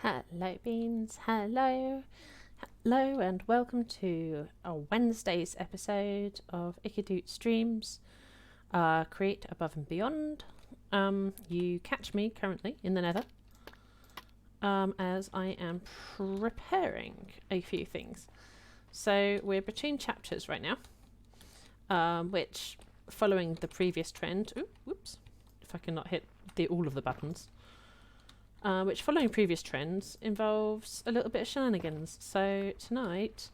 Hello beans, hello and welcome to a Wednesday's episode of IkkyDoot streams, Create Above and Beyond. You catch me currently in the nether, as I am preparing a few things. So we're between chapters right now, which, following the previous trend, whoops, if I cannot hit all of the buttons, which, following previous trends, involves a little bit of shenanigans. So tonight,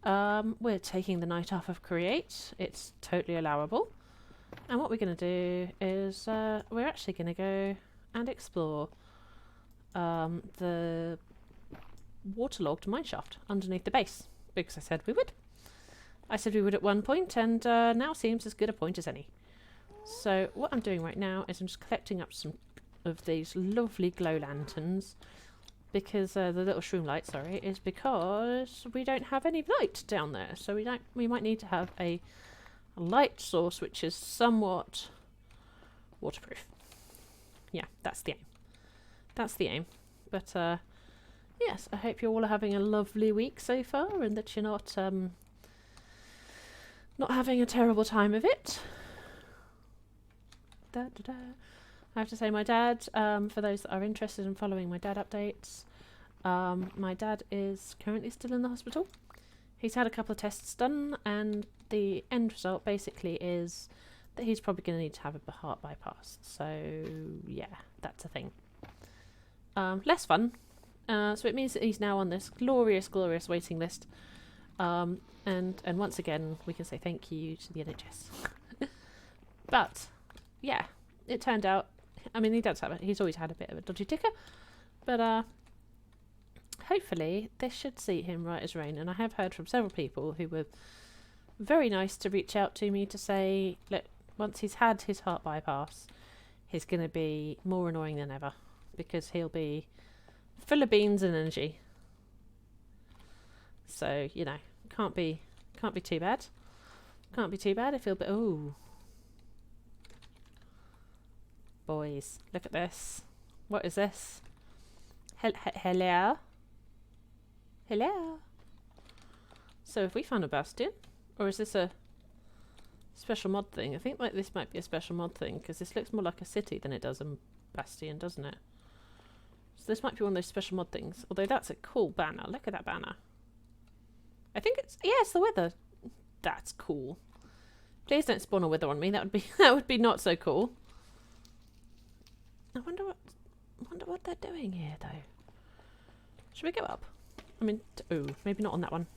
we're taking the night off of Create. It's totally allowable. And what we're going to do is we're actually going to go and explore the waterlogged mineshaft underneath the base, because I said we would. I said we would at one point, and now seems as good a point as any. So what I'm doing right now is I'm just collecting up some of these lovely glow lanterns, because the little shroom light, sorry, is because we don't have any light down there, so we might need to have a light source which is somewhat waterproof. Yeah, that's the aim. But yes, I hope you all are having a lovely week so far, and that you're not having a terrible time of it. I have to say, my dad, for those that are interested in following my dad updates, my dad is currently still in the hospital. He's had a couple of tests done, and the end result basically is that he's probably going to need to have a heart bypass. So yeah, that's a thing. Less fun. So it means that he's now on this glorious waiting list. And once again, we can say thank you to the NHS. But yeah, it turned out, I mean, he's always had a bit of a dodgy ticker, but hopefully this should see him right as rain. And I have heard from several people who were very nice to reach out to me to say, look, once he's had his heart bypass, he's going to be more annoying than ever, because he'll be full of beans and energy. So, you know, can't be too bad. Can't be too bad if he'll be... Ooh. Boys, look at this. What is this? Hello? Hello? So have we found a bastion? Or is this a special mod thing? I think this might be a special mod thing, because this looks more like a city than it does a bastion, doesn't it? So this might be one of those special mod things. Although that's a cool banner. Look at that banner. I think it's... Yeah, it's the wither. That's cool. Please don't spawn a wither on me. That would be not so cool. I wonder what they're doing here, though. Should we go up? I mean, oh, maybe not on that one.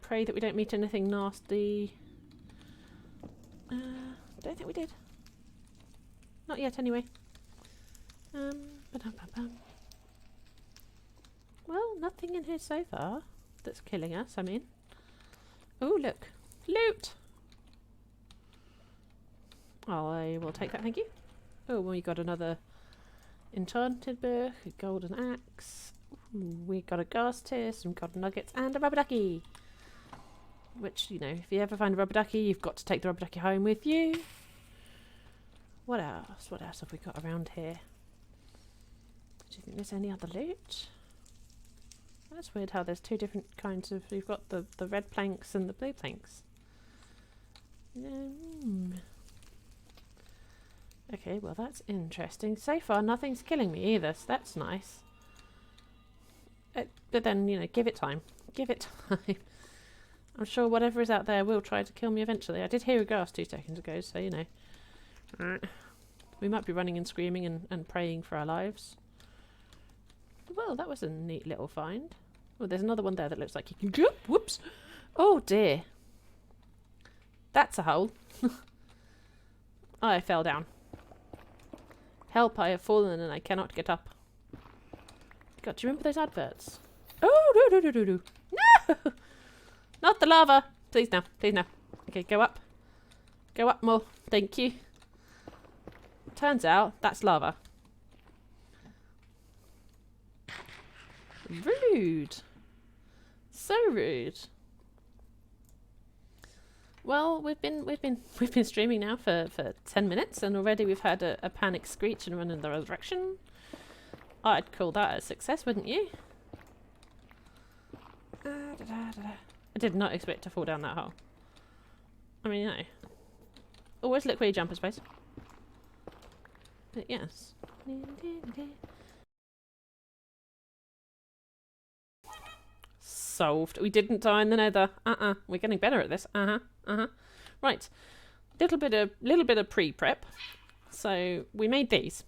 Pray that we don't meet anything nasty. Don't think we did. Not yet, anyway. Well, nothing in here so far that's killing us, I mean. Oh, look. Loot! I will take that, thank you. Oh, well, we got another enchanted book, a golden axe. Ooh, we got a gas tier, some golden nuggets, and a rubber ducky. Which, you know, if you ever find a rubber ducky, you've got to take the rubber ducky home with you. What else? What else have we got around here? Do you think there's any other loot? That's weird how there's two different kinds of... You've got the red planks and the blue planks. Okay, well that's interesting. So far nothing's killing me either, so that's nice. But then, you know, give it time. Give it time. I'm sure whatever is out there will try to kill me eventually. I did hear a ghast 2 seconds ago, so, you know. We might be running and screaming and praying for our lives. Well, that was a neat little find. Oh, there's another one there that looks like you can jump. Whoops. Oh, dear. That's a hole. I fell down. Help, I have fallen and I cannot get up. God, do you remember those adverts? Oh, no. No! Not the lava! Please no, please no. Okay, go up. Go up more. Thank you. Turns out, that's lava. Rude. So rude. Well, we've been streaming now for 10 minutes, and already we've had a panic screech and run in the other direction. I'd call that a success, wouldn't you? I did not expect to fall down that hole. I mean, no. Always look where you jump, I suppose. But yes. Solved. We didn't die in the nether. We're getting better at this. Right. Little bit of pre-prep. So we made these.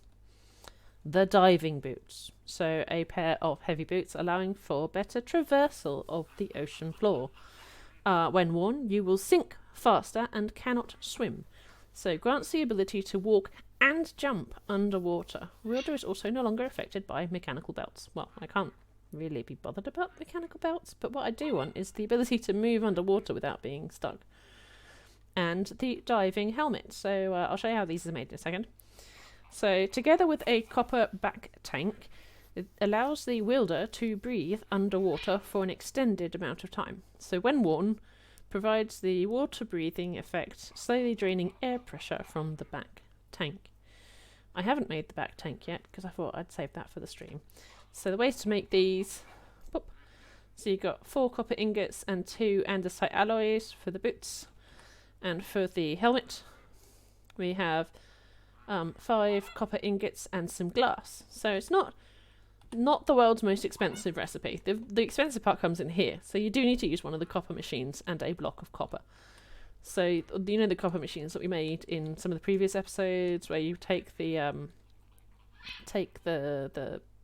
The diving boots. So a pair of heavy boots allowing for better traversal of the ocean floor. When worn, you will sink faster and cannot swim. So grants the ability to walk and jump underwater. Wielder is also no longer affected by mechanical belts. Well, I can't really be bothered about mechanical belts, but what I do want is the ability to move underwater without being stuck. And the diving helmet. So I'll show you how these are made in a second. So together with a copper back tank, it allows the wielder to breathe underwater for an extended amount of time. So when worn, provides the water breathing effect, slowly draining air pressure from the back tank. I haven't made the back tank yet because I thought I'd save that for the stream. So the ways to make these, boop. So you've got 4 copper ingots and 2 andesite alloys for the boots. And for the helmet, we have 5 copper ingots and some glass. So it's not the world's most expensive recipe. The expensive part comes in here. So you do need to use one of the copper machines and a block of copper. So you know the copper machines that we made in some of the previous episodes, where you take the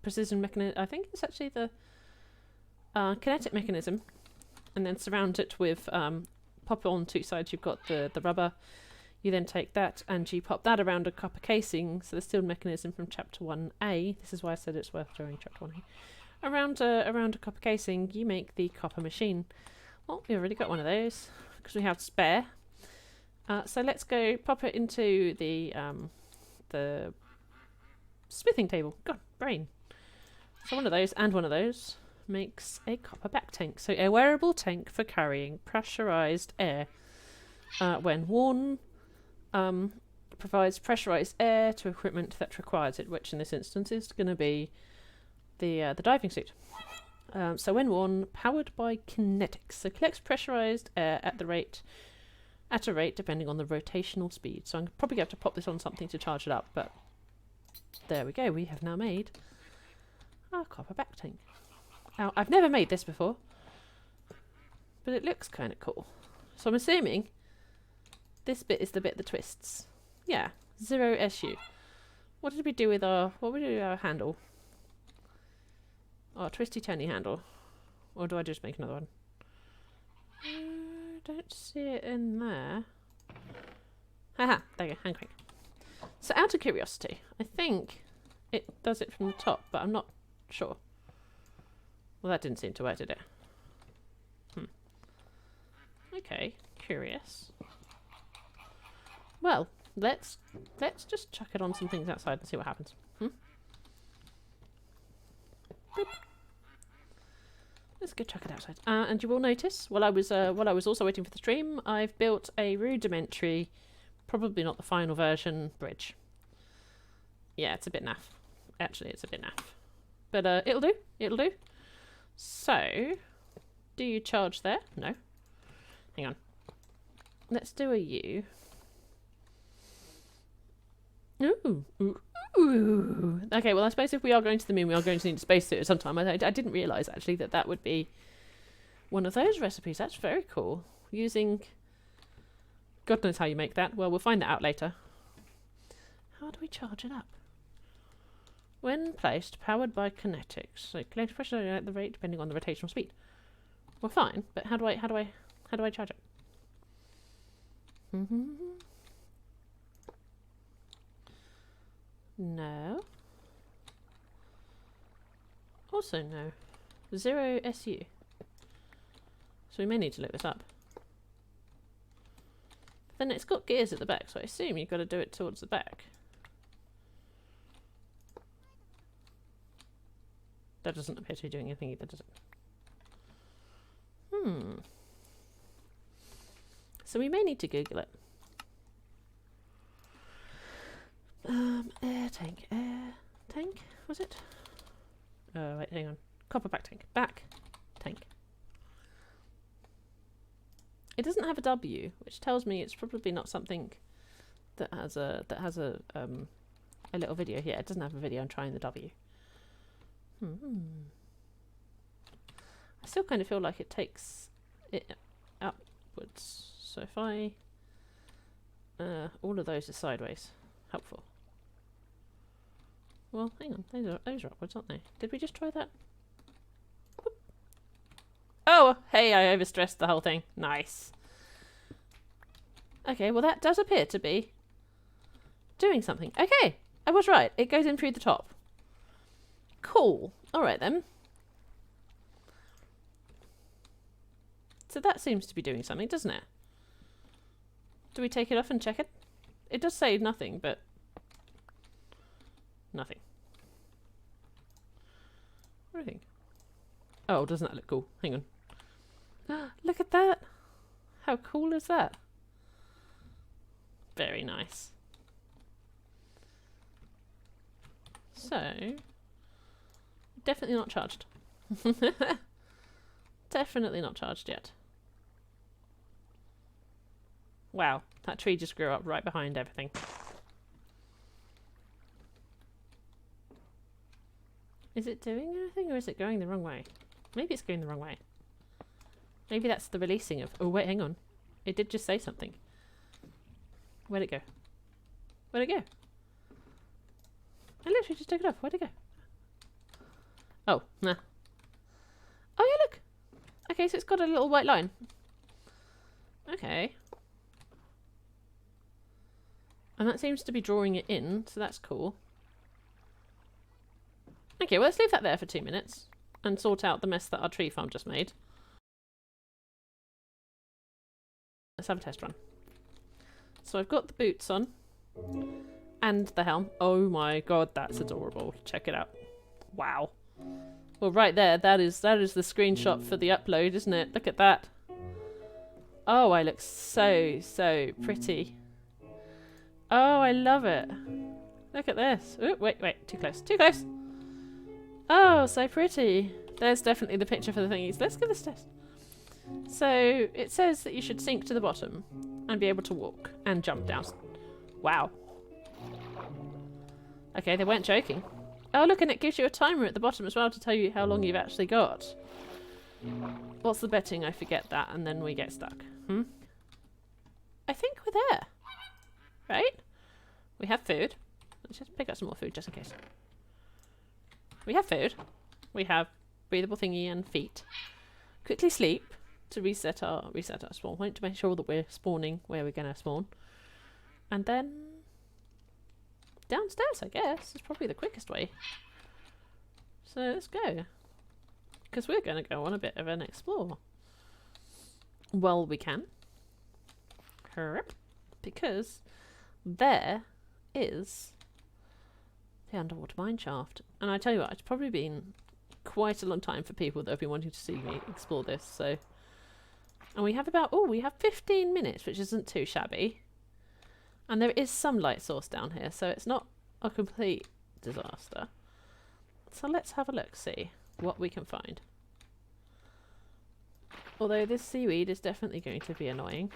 precision mechanism. I think it's actually the kinetic mechanism, and then surround it with pop on 2 sides. You've got the rubber. You then take that and you pop that around a copper casing, so the steel mechanism from Chapter 1A, this is why I said it's worth doing Chapter 1A, around a copper casing, you make the copper machine. Well, we've already got one of those, because we have spare. So let's go pop it into the smithing table. God, brain. So one of those and one of those makes a copper back tank. So a wearable tank for carrying pressurized air. When worn, provides pressurized air to equipment that requires it, which in this instance is going to be the diving suit. So when worn, powered by kinetics, so collects pressurized air at a rate depending on the rotational speed. So I'm probably going to have to pop this on something to charge it up, but there we go. We have now made our copper back tank. Now, I've never made this before, but it looks kind of cool. So I'm assuming this bit is the bit that twists. Yeah, 0 SU. What did we do with our handle? Our twisty turny handle. Or do I just make another one? Don't see it in there. Haha, there you go, hand crank. So out of curiosity, I think it does it from the top, but I'm not sure. Well, that didn't seem to work, did it? Okay, curious. Well, let's just chuck it on some things outside and see what happens. Boop. Let's go chuck it outside. And you will notice, while I was also waiting for the stream, I've built a rudimentary, probably not the final version, bridge. Yeah, it's a bit naff. Actually, it's a bit naff. But it'll do. It'll do. So, do you charge there? No. Hang on. Let's do a U. Ooh. Ooh. Okay, well, I suppose if we are going to the moon, we are going to need a spacesuit at some time. I didn't realise, actually, that would be one of those recipes. That's very cool. Using... God knows how you make that. Well, we'll find that out later. How do we charge it up? When placed, powered by kinetics. So, collect pressure at the rate depending on the rotational speed. Well, fine, but how do I charge it? No. Also no. 0 SU. So we may need to look this up. But then it's got gears at the back, so I assume you've got to do it towards the back. That doesn't appear to be doing anything either, does it? So we may need to Google it. Air tank, was it? Wait, hang on. Copper back tank. Back tank. It doesn't have a W, which tells me it's probably not something that has a little video here. It doesn't have a video on trying the W. I still kind of feel like it takes it upwards. So if I all of those are sideways. Helpful. Well, hang on. Those are upwards, aren't they? Did we just try that? Whoop. Oh, hey, I overstressed the whole thing. Nice. Okay, well that does appear to be doing something. Okay, I was right. It goes in through the top. Cool. Alright then. So that seems to be doing something, doesn't it? Do we take it off and check it? It does say nothing, but nothing. What do you think? Oh, doesn't that look cool? Hang on. Look at that! How cool is that? Very nice. So, definitely not charged. Definitely not charged yet. Wow, that tree just grew up right behind everything. Is it doing anything or is it going the wrong way? Maybe it's going the wrong way. Maybe that's the releasing of... Oh wait, hang on. It did just say something. Where'd it go? Where'd it go? I literally just took it off. Where'd it go? Oh, nah. Oh yeah, look! Okay, so it's got a little white line. Okay. And that seems to be drawing it in, so that's cool. Okay, well let's leave that there for 2 minutes and sort out the mess that our tree farm just made. Let's have a test run. So I've got the boots on and the helm. Oh my god, that's adorable. Check it out. Wow. Well, right there, that is the screenshot for the upload, isn't it? Look at that. Oh, I look so pretty. Oh, I love it. Look at this. Ooh, wait, too close. Too close! Oh, so pretty. There's definitely the picture for the thingies. Let's give this a test. So, it says that you should sink to the bottom and be able to walk and jump down. Wow. Okay, they weren't joking. Oh, look, and it gives you a timer at the bottom as well to tell you how long you've actually got. What's the betting? I forget that, and then we get stuck. I think we're there. Right? We have food. Let's just pick up some more food, just in case. We have food. We have breathable thingy and feet. Quickly sleep to reset our spawn point to make sure that we're spawning where we're going to spawn. And then downstairs, I guess, is probably the quickest way. So let's go. Because we're going to go on a bit of an explore. Well, we can. Because there is the underwater mineshaft. And I tell you what, it's probably been quite a long time for people that have been wanting to see me explore this. So, and we have we have 15 minutes, which isn't too shabby. And there is some light source down here, so it's not a complete disaster. So let's have a look, see what we can find. Although this seaweed is definitely going to be annoying.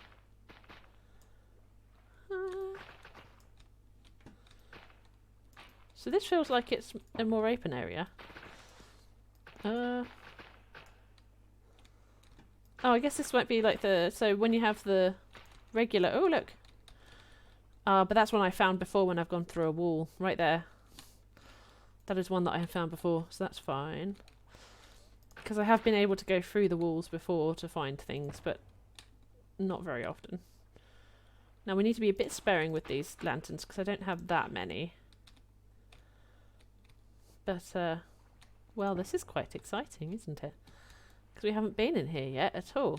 So this feels like it's a more open area. Oh, I guess this might be like so when you have the regular... Oh, look. But that's one I found before when I've gone through a wall. Right there. That is one that I have found before, so that's fine. Because I have been able to go through the walls before to find things, but not very often. Now we need to be a bit sparing with these lanterns, because I don't have that many. But, well, this is quite exciting, isn't it? Because we haven't been in here yet at all.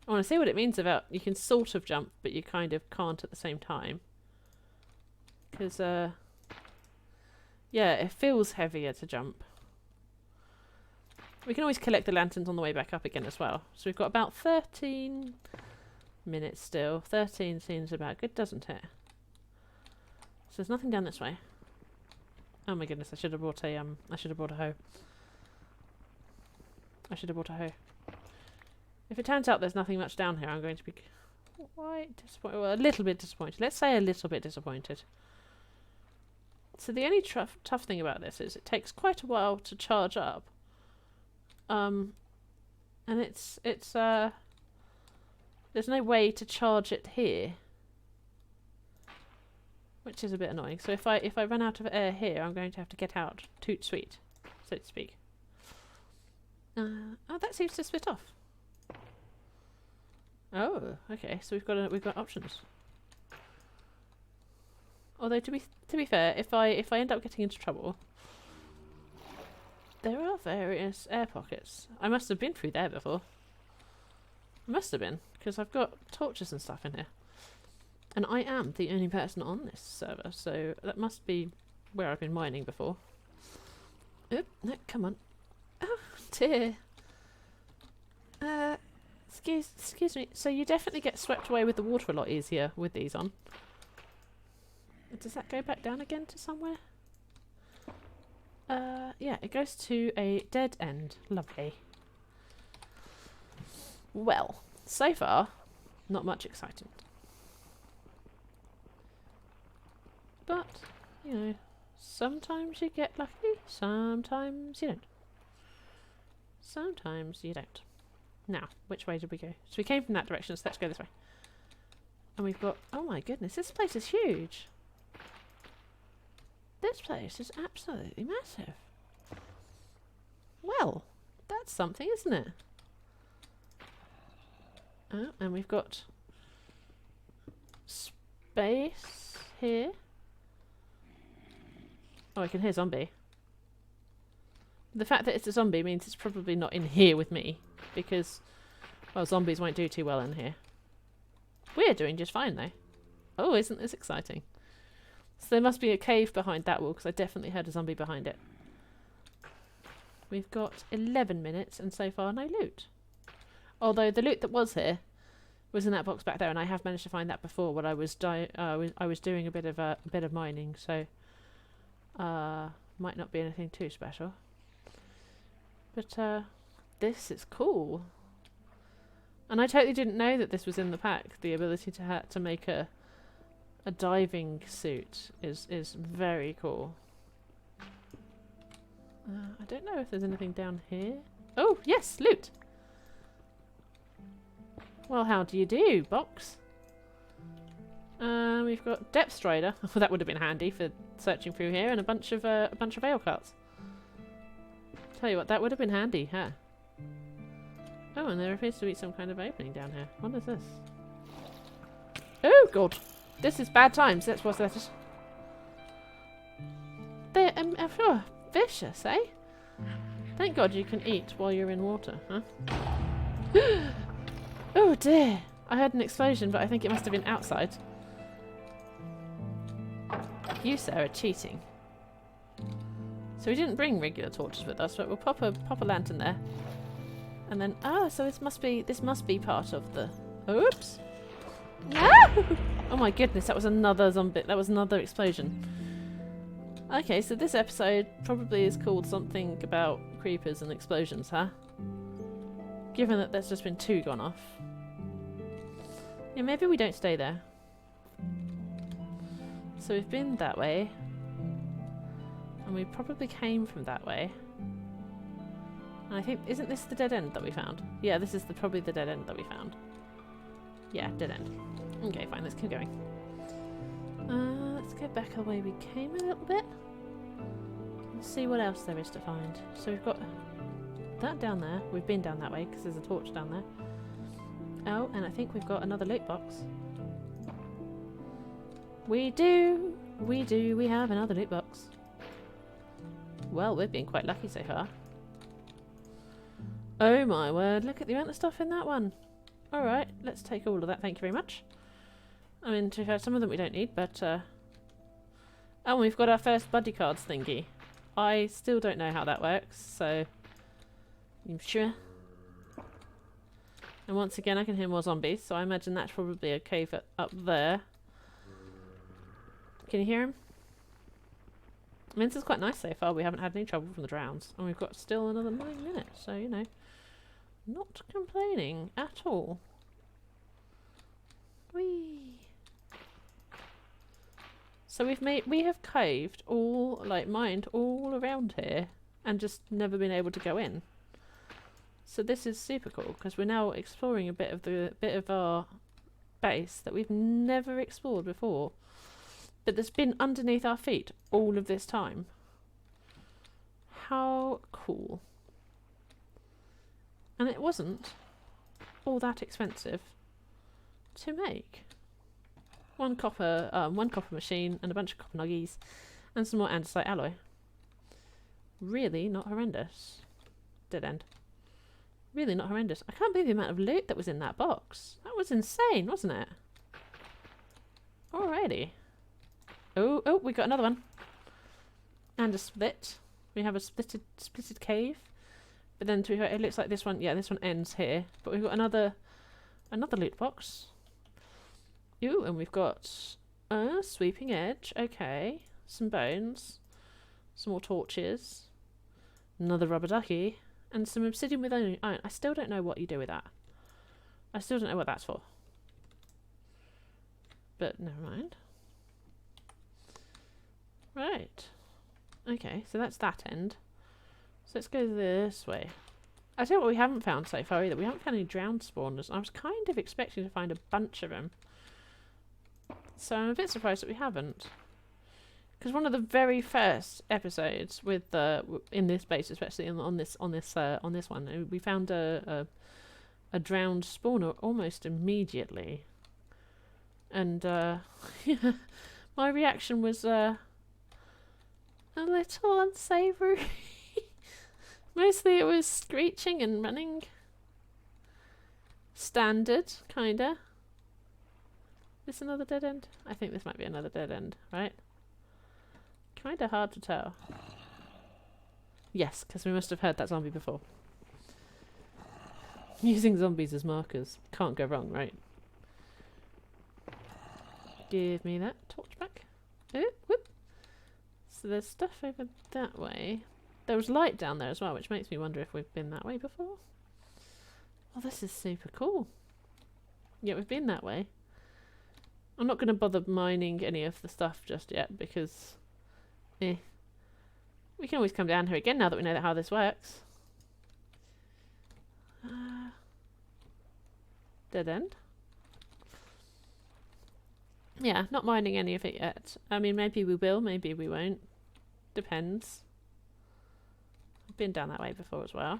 I want to see what it means about you can sort of jump, but you kind of can't at the same time. Because, yeah, it feels heavier to jump. We can always collect the lanterns on the way back up again as well. So we've got about 13 minutes still. 13 seems about good, doesn't it? So there's nothing down this way. Oh my goodness, I should have brought a hoe. I should have brought a hoe. If it turns out there's nothing much down here, I'm going to be quite disappointed. Well, a little bit disappointed. Let's say a little bit disappointed. So the only tough thing about this is it takes quite a while to charge up. And it's there's no way to charge it here, which is a bit annoying. So if I run out of air here, I'm going to have to get out toot sweet, so to speak. Oh, that seems to split off. Oh, okay. So we've got options. Although to be fair, if I end up getting into trouble, there are various air pockets. I must have been through there before. I must have been, because I've got torches and stuff in here. And I am the only person on this server, so that must be where I've been mining before. Oop, no, come on. Oh, dear. Excuse me. So you definitely get swept away with the water a lot easier with these on. Does that go back down again to somewhere? Yeah, it goes to a dead end. Lovely. Well, so far, not much excitement. But, you know, sometimes you get lucky, sometimes you don't. Sometimes you don't. Now, which way did we go? So we came from that direction, so let's go this way. And we've got... Oh my goodness, this place is huge. This place is absolutely massive. Well, that's something, isn't it? Oh, and we've got... space here. Oh, I can hear zombie. The fact that it's a zombie means it's probably not in here with me. Because, well, zombies won't do too well in here. We're doing just fine, though. Oh, isn't this exciting? So there must be a cave behind that wall, because I definitely heard a zombie behind it. We've got 11 minutes, and so far no loot. Although the loot that was here was in that box back there, and I have managed to find that before when I was doing a bit of mining, so might not be anything too special. But this is cool, and I totally didn't know that this was in the pack. The ability to make a diving suit is very cool. I don't know if there's anything down here. Oh yes, loot. Well, how do you do, box? We've got depth strider. Well, that would have been handy for searching through here, and a bunch of ale carts. Tell you what, that would have been handy, huh? Oh, and there appears to be some kind of opening down here. What is this? Oh god, this is bad times. That's what that is. They're vicious, eh? Thank God you can eat while you're in water, huh? Oh dear! I heard an explosion, but I think it must have been outside. You, sir, are cheating. So we didn't bring regular torches with us, but we'll pop a lantern there. And then, so this must be part of the... Oops! No! Oh my goodness, that was another zombie. That was another explosion. Okay, so this episode probably is called something about creepers and explosions, huh? Given that there's just been 2 gone off. Yeah, maybe we don't stay there. So we've been that way. And we probably came from that way. And I think, isn't this the dead end that we found? Yeah, this is probably the dead end that we found. Yeah, dead end. Okay, fine, let's keep going. Let's go back the way we came a little bit. And see what else there is to find. So we've got that down there. We've been down that way because there's a torch down there. Oh, and I think we've got another loot box. We have another loot box. Well, we've been quite lucky so far. Oh my word, look at the amount of stuff in that one. Alright, let's take all of that, thank you very much. I mean, to be fair, some of them we don't need, but... Oh, and we've got our first buddy cards thingy. I still don't know how that works, so... You sure? And once again, I can hear more zombies, so I imagine that's probably a cave up there. Can you hear him? I mean, this is quite nice so far. We haven't had any trouble from the drowns. And we've got still another 9 minutes. So, you know, not complaining at all. Whee! So we have caved all, like, mined all around here and just never been able to go in. So this is super cool because we're now exploring a bit of our base that we've never explored before, but that's been underneath our feet all of this time. How cool! And it wasn't all that expensive to make. One copper machine and a bunch of copper nuggies and some more andesite alloy. Really not horrendous. Dead end. Really not horrendous. I can't believe the amount of loot that was in that box. That was insane, wasn't it? Alrighty. Oh, we got another one. And a split. We have a splitted cave. But then it looks like this one, yeah, this one ends here. But we've got another loot box. Ooh, and we've got a sweeping edge. Okay. Some bones. Some more torches. Another rubber ducky. And some obsidian with iron. I still don't know what you do with that. I still don't know what that's for. But never mind. Right. Okay, so that's that end. So let's go this way. I tell you what we haven't found so far either. We haven't found any drowned spawners. I was kind of expecting to find a bunch of them. So I'm a bit surprised that we haven't. Because one of the very first episodes with in this base, especially on this one, we found a drowned spawner almost immediately, and my reaction was a little unsavoury. Mostly it was screeching and running. Standard, kinda. This another dead end? I think this might be another dead end, right? Kinda hard to tell. Yes, because we must have heard that zombie before. Using zombies as markers. Can't go wrong, right? Give me that torch back. Oh, whoop. So there's stuff over that way. There was light down there as well, which makes me wonder if we've been that way before. Oh, this is super cool. Yeah, we've been that way. I'm not going to bother mining any of the stuff just yet because... we can always come down here again now that we know how this works. Dead end. Yeah, not mining any of it yet. I mean, maybe we will, maybe we won't. Depends. I've been down that way before as well.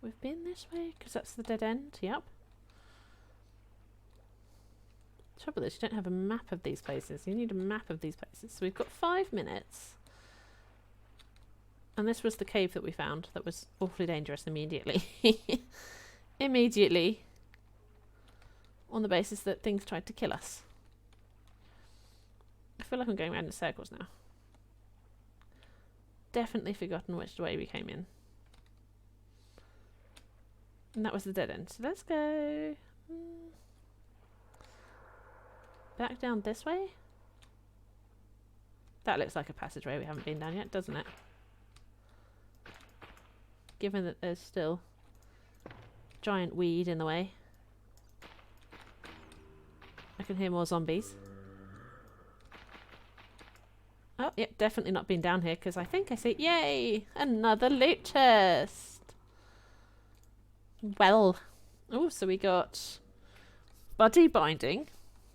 We've been this way? Because that's the dead end? Yep. Trouble is, you don't have a map of these places. You need a map of these places. So we've got 5 minutes. And this was the cave that we found that was awfully dangerous immediately. Immediately. On the basis that things tried to kill us. I feel like I'm going around in circles now. Definitely forgotten which way we came in. And that was the dead end. So let's go... back down this way? That looks like a passageway we haven't been down yet, doesn't it? Given that there's still giant weed in the way. I can hear more zombies. Oh, yep, definitely not been down here because I think I see... Yay! Another loot chest! Well. Oh, so we got buddy binding.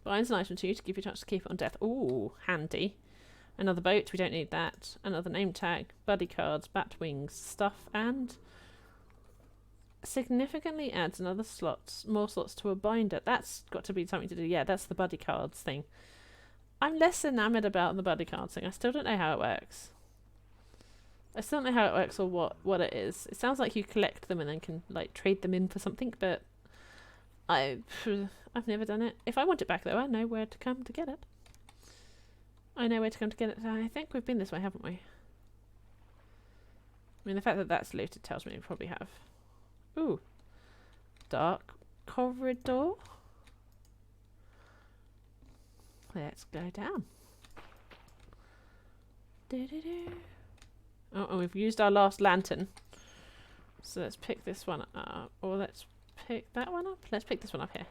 Binds an item to you to give you a chance to keep it on death. Ooh, handy. Another boat, we don't need that. Another name tag, buddy cards, bat wings, stuff, and significantly adds another more slots to a binder. That's got to be something to do. Yeah, that's the buddy cards thing. I'm less enamoured about the buddy cards thing. I still don't know how it works. I still don't know how it works or what it is. It sounds like you collect them and then can like trade them in for something, but I've never done it. If I want it back though, I know where to come to get it. I know where to come to get it. I think we've been this way, haven't we? I mean, the fact that that's looted tells me we probably have. Ooh. Dark corridor. Let's go down. Oh, and we've used our last lantern. So let's pick this one up. Or let's pick that one up. Let's pick this one up here.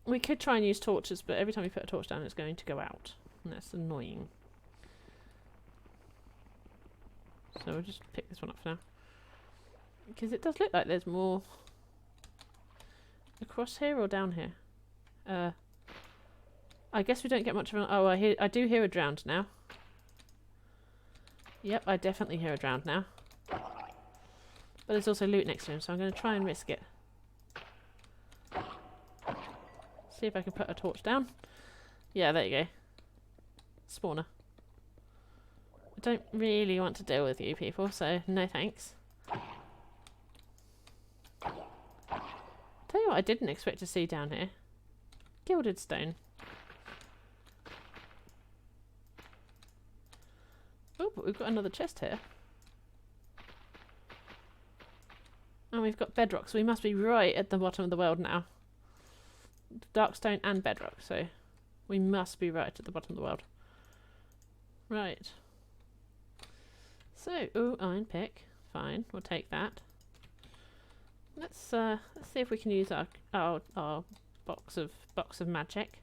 We could try and use torches, but every time we put a torch down, it's going to go out. And that's annoying. So we'll just pick this one up for now. Because it does look like there's more across here or down here. I guess we don't get much of an... Oh, I do hear a drowned now. Yep, I definitely hear a drowned now. But there's also loot next to him, so I'm going to try and risk it. See if I can put a torch down. Yeah, there you go. Spawner. I don't really want to deal with you people, so no thanks. Tell you what I didn't expect to see down here. Gilded stone. Oh, but we've got another chest here. And we've got bedrock, so we must be right at the bottom of the world now. Dark stone and bedrock, so we must be right at the bottom of the world. Right. So, ooh, iron pick. Fine, we'll take that. Let's see if we can use our box of magic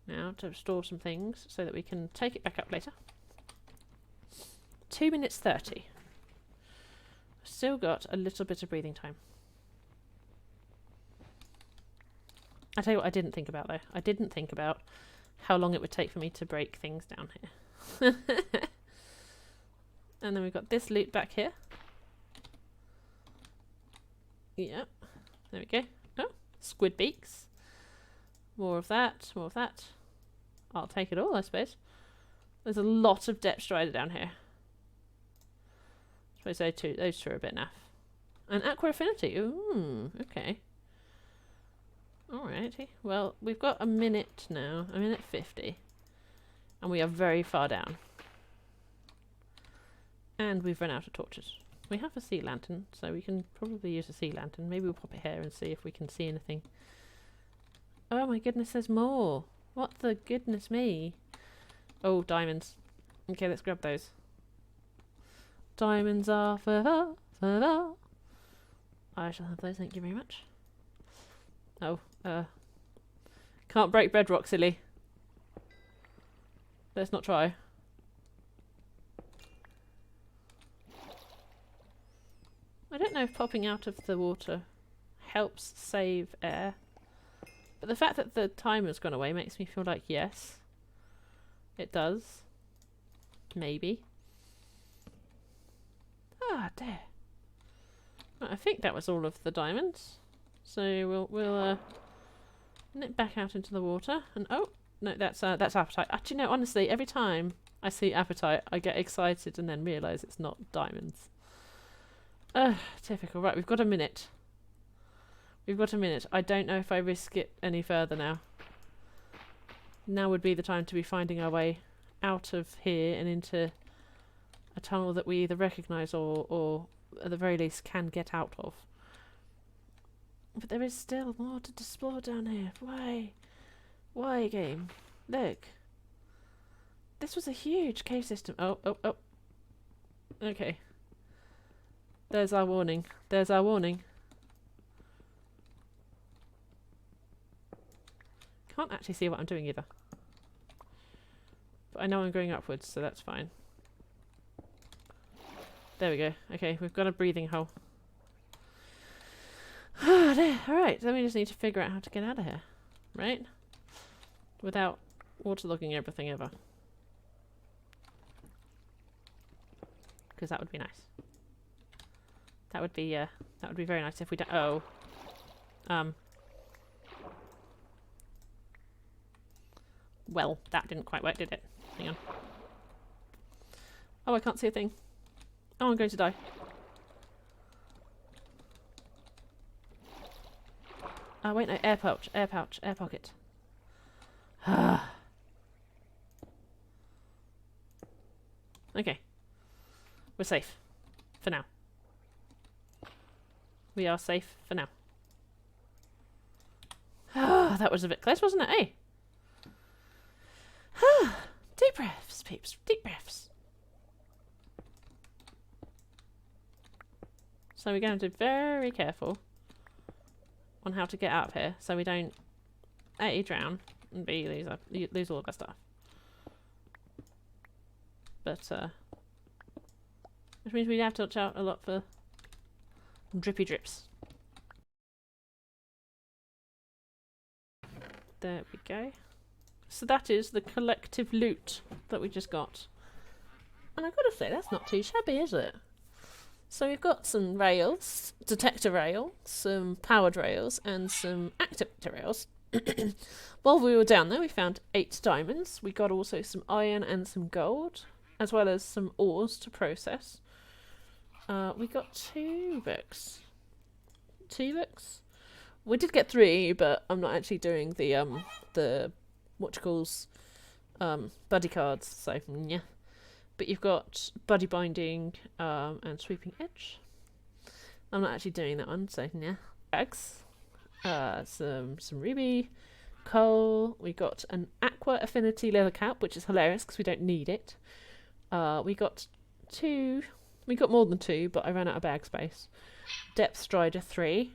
now to store some things so that we can take it back up later. 2 minutes 30. Still got a little bit of breathing time. I tell you what I didn't think about though. I didn't think about how long it would take for me to break things down here. And then we've got this loot back here. Yep. There we go. Oh, squid beaks. More of that, more of that. I'll take it all, I suppose. There's a lot of depth strider down here. I suppose those two are a bit naff. And aqua affinity. Ooh, okay. Alrighty. Well, we've got a minute now. A minute 50. And we are very far down. And we've run out of torches. We have a sea lantern, so we can probably use a sea lantern. Maybe we'll pop it here and see if we can see anything. Oh my goodness, there's more. What the goodness me. Oh, diamonds. Okay, let's grab those. Diamonds are for I shall have those, thank you very much. Oh, can't break bedrock, silly. Let's not try. I don't know if popping out of the water helps save air, but the fact that the timer's gone away makes me feel like yes, it does. Maybe. Ah, there. Right, I think that was all of the diamonds. So we'll nip back out into the water. And oh no, that's appetite. Actually, no. Honestly, every time I see appetite, I get excited and then realise it's not diamonds. Typical. Right, we've got a minute. We've got a minute. I don't know if I risk it any further now. Now would be the time to be finding our way out of here and into a tunnel that we either recognise or at the very least can get out of. But there is still more to explore down here. Why? Why, game? Look. This was a huge cave system. Oh. Okay. There's our warning. There's our warning. Can't actually see what I'm doing either. But I know I'm going upwards, so that's fine. There we go. Okay, we've got a breathing hole. Alright, then we just need to figure out how to get out of here. Right? Without waterlogging everything ever. Because that would be nice. That would be very nice if we don't... Oh. Well, that didn't quite work, did it? Hang on. Oh, I can't see a thing. Oh, I'm going to die. Oh, wait, no. Air pouch, air pocket. Okay. We're safe. For now. We are safe for now. That was a bit close, wasn't it? Hey. Deep breaths, peeps. Deep breaths. So we're going to be very careful on how to get out of here, so we don't A, drown, and B, lose all of our stuff. But which means we have to watch out a lot for drippy drips. There we go. So that is the collective loot that we just got. And I've got to say, that's not too shabby, is it? So we've got some rails, detector rail, some powered rails, and some activator rails. While we were down there, we found 8 diamonds. We got also some iron and some gold, as well as some ores to process. We got 2 books. 2 books? We did get 3, but I'm not actually doing the buddy cards, so yeah. But you've got buddy binding and sweeping edge. I'm not actually doing that one, so yeah. Bags, some ruby, coal. We got an aqua affinity leather cap, which is hilarious because we don't need it. We got 2. We got more than 2, but I ran out of bag space. Depth strider 3.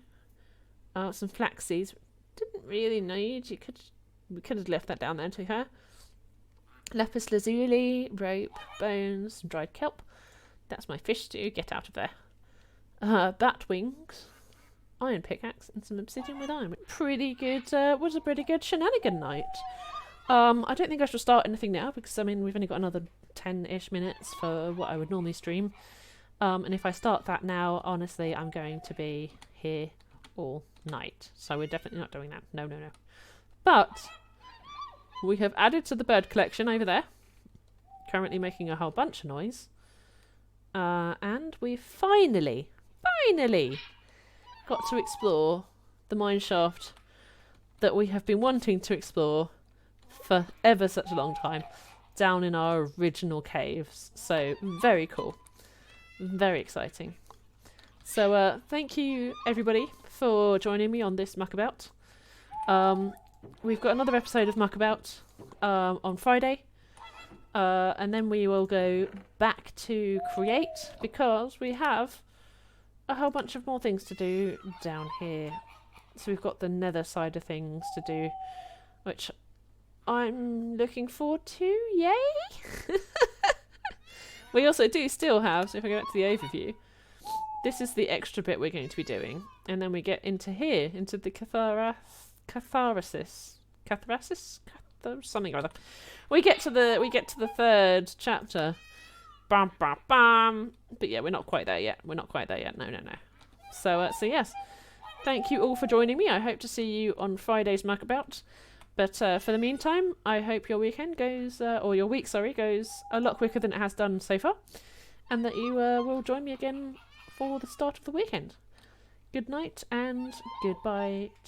Some flax seeds. Didn't really need. We could have left that down there to her. Lapis lazuli, rope, bones, dried kelp. That's my fish stew. Get out of there. Bat wings, iron pickaxe, and some obsidian with iron. Pretty good. Was a pretty good shenanigan night. I don't think I should start anything now because I mean we've only got another 10-ish minutes for what I would normally stream. And if I start that now, honestly, I'm going to be here all night. So we're definitely not doing that. No, no, no. But we have added to the bird collection over there. Currently making a whole bunch of noise. And we finally got to explore the mineshaft that we have been wanting to explore for ever such a long time. Down in our original caves. So, very cool. Very exciting. So, thank you everybody for joining me on this muckabout. We've got another episode of Muckabout on Friday. And then we will go back to create because we have a whole bunch of more things to do down here. So we've got the nether side of things to do, which I'm looking forward to. Yay! We also do still have, so if I go back to the overview, this is the extra bit we're going to be doing. And then we get into here, into the catharsis, something or other. We get to the 3rd chapter. Bam, bam, bam. But yeah, we're not quite there yet. No. So yes, thank you all for joining me. I hope to see you on Friday's muckabout. But for the meantime, I hope your weekend goes, or your week, sorry, goes a lot quicker than it has done so far, and that you will join me again for the start of the weekend. Good night and goodbye